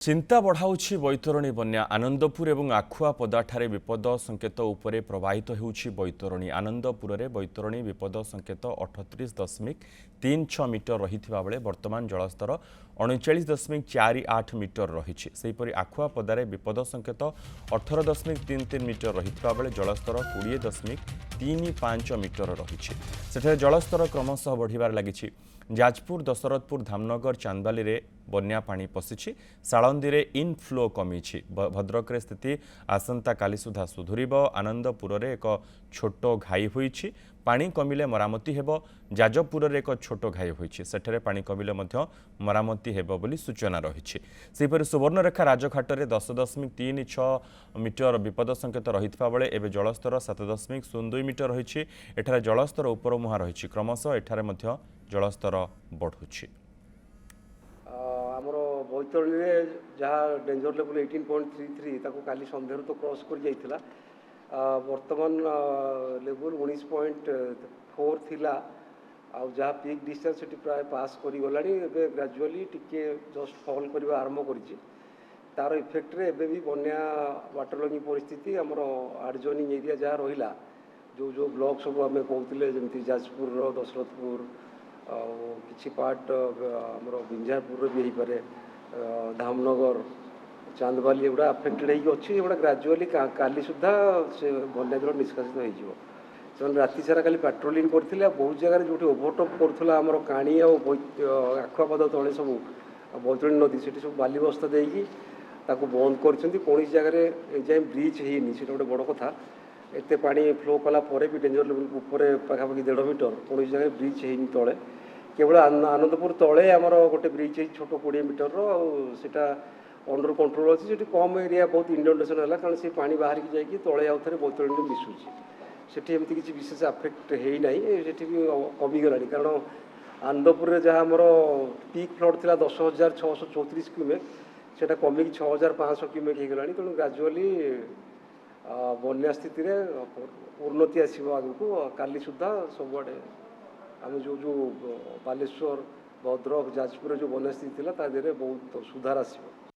चिंता बढ़ाऊँच बैतरणी बन्या आनंदपुर और आखुआपदाठारे विपद संकेत उपरे प्रवाहित होउछि बैतरणी। आनंदपुर में बैतरणी विपद संकेत 38.36 मीटर रही बेले वर्तमान जलस्तर 39.48 मीटर रही। सेहीपरि आखुआपदारे विपद संकेत 18.33 मीटर रही बेले जलस्तर 20.35 मीटर रही। सेठारे जलस्तर क्रमशः बढ़िबार लागिछि। जाजपुर, दशरथपुर, धामनगर, चांदबाली रे बन्या पानी पशिछि। साळंदी रे इनफ्लो कमी। भद्रक रे स्थिति आसंता काली सुधा सुधुरिब। आनंदपुर रे एक छोट घाई होईछि। पानी कमिले मरामती हेबो। जाजपुर रे एक छोट घाई होईछि। सेठरे पानी कमिले मध्य मरामती हेबो बोली सूचना रहिछि। सेहिपरि सुवर्णरेखा राजघाट रे 10.36 मीटर विपद संकेत रहितबा बेले एबे जलस्तर 7.02 मीटर रहिछि। एठारे जलस्तर उपर मुहां रहिछि। क्रमशः एठारे मध्य जलस्तर बढ़ुछि। आमर बैतरणी में जहाँ डेंजर लेवल 18.33 ताको काली संध्यार तो क्रॉस कर जाइथिला। वर्तमान लेवल 19.4 थिला। आ जहाँ पीक डिस्टेंस सेठी प्राय पास करी गलानी। एबे ग्रेजुअली टिके जस्ट फॉल करबा आरंभ करिछि। तार इफेक्ट रे एबे भी बन्या वाटर लॉगिंग परिस्थिति आमर आडजोनिंग एरिया जहाँ रहिला जो जो ब्लॉक सब आम कहते जमी जाजपुर, दशरथपुर किसी पार्ट आमर विंझारपुर भी हो पारे, धामनगर, चांदबाली एगुड़ा अफेक्टेड होगा ग्राजुअली काली सुधा से बन्या जल निष्कासित हो राति सारा खाली पेट्रोलिंग करते बहुत जगह जो ओभरटप करूला आमर काणी आखुआपद तले सब बैतरणी नदी से सब बाली बस्ता देकी बंद कर कौन जगह एजाए ब्रिज होनी से गोटे बड़ कथा। एत पानी फ्लो कला भी डेंजर लेवल ऊपर पाखापाखि 1.5 मीटर कौन जगह ब्रिज होनी तले केवल आनंदपुर तले आमर गोटे ब्रिज है छोट 20 मीटर रोटा अंडर कंट्रोल अच्छी से कम एरिया बहुत इंडोनेशन है कारण से पानी बाहर की जाकि तले आउ थे बैतरणी मिसुची सेठी एमती किसी विशेष अफेक्ट होना सेठी भी कमिगला कारण आनंदपुर जहाँ आमर पीक फ्लड था 10,634 क्यूमेक से कमिक 6,500 क्यूमेक हो गला तेणु ग्राजुअली बन्या स्थिति रे उन्नति आसो आग को काली सुधा सबुआड़े आम जो जो बालेश्वर, भद्रक, जाजपुर जो बन्या स्थिति था बहुत सुधार आसो।